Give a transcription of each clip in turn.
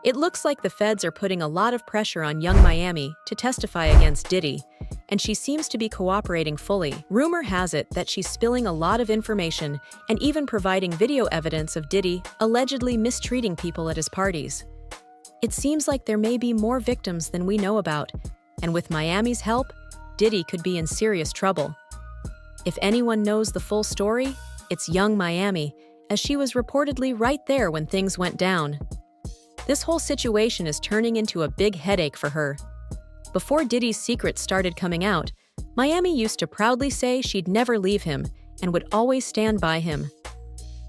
It looks like the feds are putting a lot of pressure on young Miami to testify against Diddy, and she seems to be cooperating fully. Rumor has it that she's spilling a lot of information and even providing video evidence of Diddy allegedly mistreating people at his parties. It seems like there may be more victims than we know about, and with Miami's help, Diddy could be in serious trouble. If anyone knows the full story, it's young Miami, as she was reportedly right there when things went down. This whole situation is turning into a big headache for her. Before Diddy's secrets started coming out, Miami used to proudly say she'd never leave him and would always stand by him.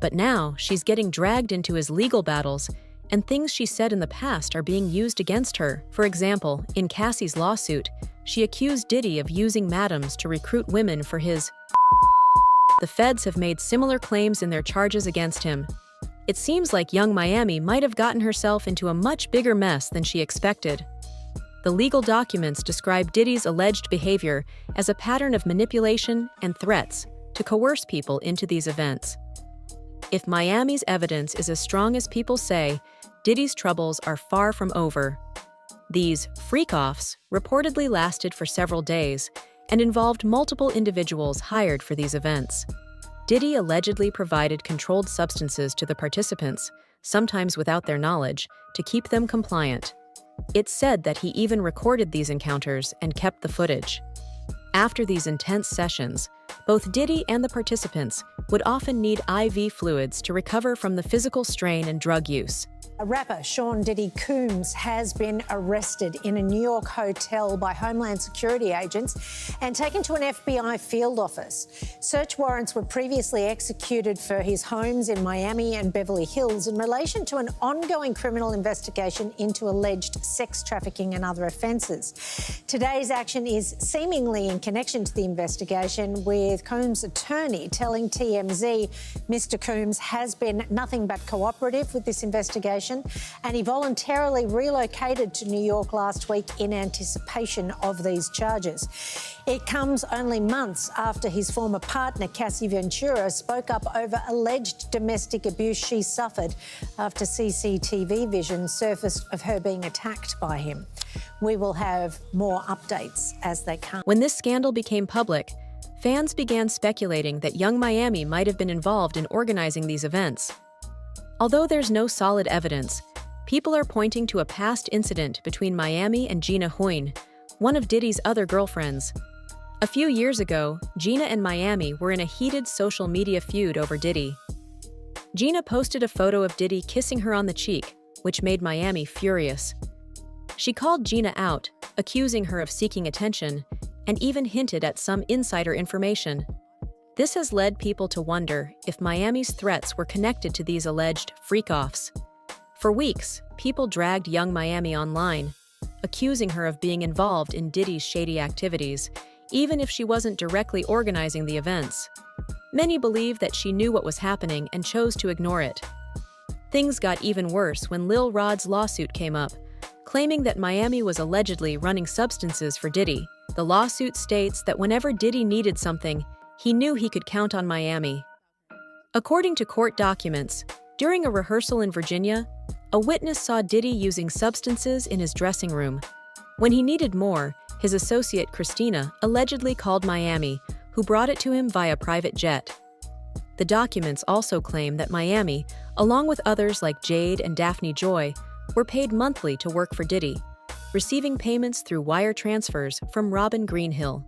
But now she's getting dragged into his legal battles, and things she said in the past are being used against her. For example, in Cassie's lawsuit, she accused Diddy of using madams to recruit women for his. The feds have made similar claims in their charges against him. It seems like young Miami might have gotten herself into a much bigger mess than she expected. The legal documents describe Diddy's alleged behavior as a pattern of manipulation and threats to coerce people into these events. If Miami's evidence is as strong as people say, Diddy's troubles are far from over. These freak-offs reportedly lasted for several days and involved multiple individuals hired for these events. Diddy allegedly provided controlled substances to the participants, sometimes without their knowledge, to keep them compliant. It's said that he even recorded these encounters and kept the footage. After these intense sessions, both Diddy and the participants would often need IV fluids to recover from the physical strain and drug use. Rapper Sean Diddy Combs has been arrested in a New York hotel by Homeland Security agents and taken to an FBI field office. Search warrants were previously executed for his homes in Miami and Beverly Hills in relation to an ongoing criminal investigation into alleged sex trafficking and other offences. Today's action is seemingly in connection to the investigation, with Combs' attorney telling TMZ Mr Combs has been nothing but cooperative with this investigation, and he voluntarily relocated to New York last week in anticipation of these charges. It comes only months after his former partner, Cassie Ventura, spoke up over alleged domestic abuse she suffered after CCTV vision surfaced of her being attacked by him. We will have more updates as they come. When this scandal became public, fans began speculating that young Miami might have been involved in organizing these events. Although there's no solid evidence, people are pointing to a past incident between Miami and Gina Hoyne, one of Diddy's other girlfriends. A few years ago, Gina and Miami were in a heated social media feud over Diddy. Gina posted a photo of Diddy kissing her on the cheek, which made Miami furious. She called Gina out, accusing her of seeking attention, and even hinted at some insider information. This has led people to wonder if Miami's threats were connected to these alleged freak-offs. For weeks, people dragged young Miami online, accusing her of being involved in Diddy's shady activities, even if she wasn't directly organizing the events. Many believe that she knew what was happening and chose to ignore it. Things got even worse when Lil Rod's lawsuit came up, claiming that Miami was allegedly running substances for Diddy. The lawsuit states that whenever Diddy needed something, he knew he could count on Miami. According to court documents, during a rehearsal in Virginia, a witness saw Diddy using substances in his dressing room. When he needed more, his associate Christina allegedly called Miami, who brought it to him via private jet. The documents also claim that Miami, along with others like Jade and Daphne Joy, were paid monthly to work for Diddy, receiving payments through wire transfers from Robin Greenhill.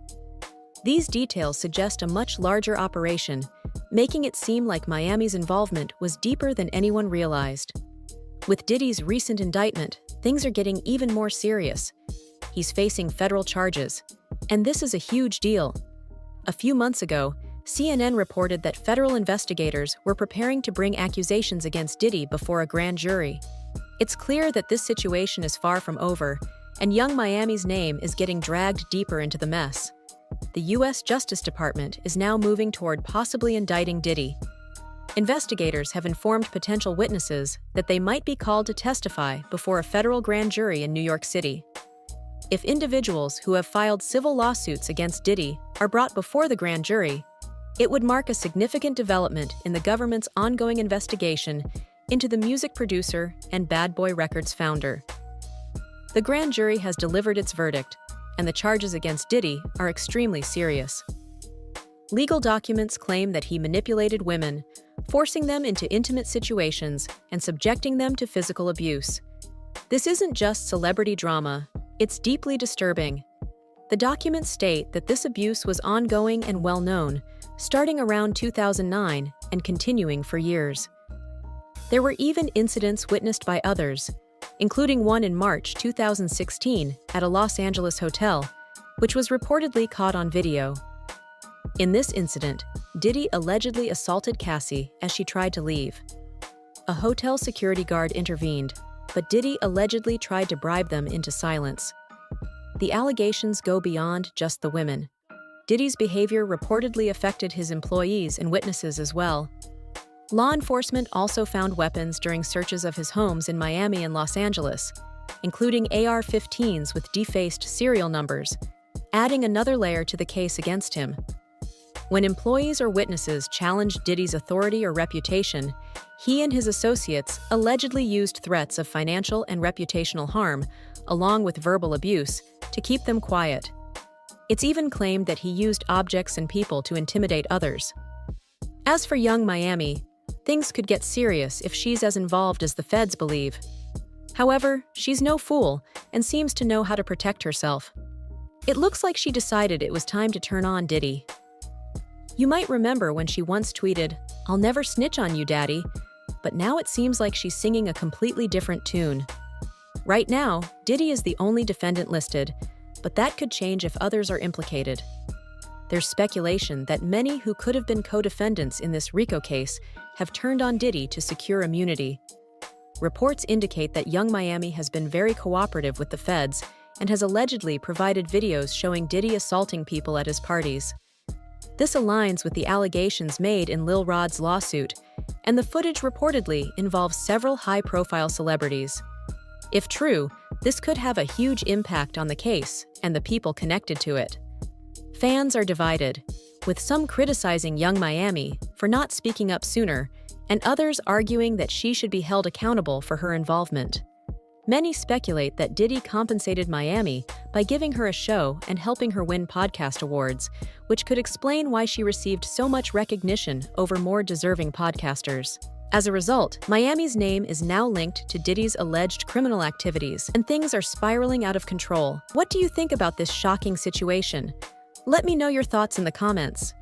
These details suggest a much larger operation, making it seem like Miami's involvement was deeper than anyone realized. With Diddy's recent indictment, things are getting even more serious. He's facing federal charges, and this is a huge deal. A few months ago, CNN reported that federal investigators were preparing to bring accusations against Diddy before a grand jury. It's clear that this situation is far from over, and young Miami's name is getting dragged deeper into the mess. The U.S. Justice Department is now moving toward possibly indicting Diddy. Investigators have informed potential witnesses that they might be called to testify before a federal grand jury in New York City. If individuals who have filed civil lawsuits against Diddy are brought before the grand jury, it would mark a significant development in the government's ongoing investigation into the music producer and Bad Boy Records founder. The grand jury has delivered its verdict, and the charges against Diddy are extremely serious. Legal documents claim that he manipulated women, forcing them into intimate situations and subjecting them to physical abuse. This isn't just celebrity drama, it's deeply disturbing. The documents state that this abuse was ongoing and well-known, starting around 2009 and continuing for years. There were even incidents witnessed by others, including one in March 2016 at a Los Angeles hotel, which was reportedly caught on video. In this incident, Diddy allegedly assaulted Cassie as she tried to leave. A hotel security guard intervened, but Diddy allegedly tried to bribe them into silence. The allegations go beyond just the women. Diddy's behavior reportedly affected his employees and witnesses as well. Law enforcement also found weapons during searches of his homes in Miami and Los Angeles, including AR-15s with defaced serial numbers, adding another layer to the case against him. When employees or witnesses challenged Diddy's authority or reputation, he and his associates allegedly used threats of financial and reputational harm, along with verbal abuse, to keep them quiet. It's even claimed that he used objects and people to intimidate others. As for young Miami, things could get serious if she's as involved as the feds believe. However, she's no fool and seems to know how to protect herself. It looks like she decided it was time to turn on Diddy. You might remember when she once tweeted, "I'll never snitch on you, Daddy," but now it seems like she's singing a completely different tune. Right now, Diddy is the only defendant listed, but that could change if others are implicated. There's speculation that many who could have been co-defendants in this RICO case have turned on Diddy to secure immunity. Reports indicate that young Miami has been very cooperative with the feds and has allegedly provided videos showing Diddy assaulting people at his parties. This aligns with the allegations made in Lil Rod's lawsuit, and the footage reportedly involves several high-profile celebrities. If true, this could have a huge impact on the case and the people connected to it. Fans are divided, with some criticizing young Miami for not speaking up sooner, and others arguing that she should be held accountable for her involvement. Many speculate that Diddy compensated Miami by giving her a show and helping her win podcast awards, which could explain why she received so much recognition over more deserving podcasters. As a result, Miami's name is now linked to Diddy's alleged criminal activities, and things are spiraling out of control. What do you think about this shocking situation? Let me know your thoughts in the comments.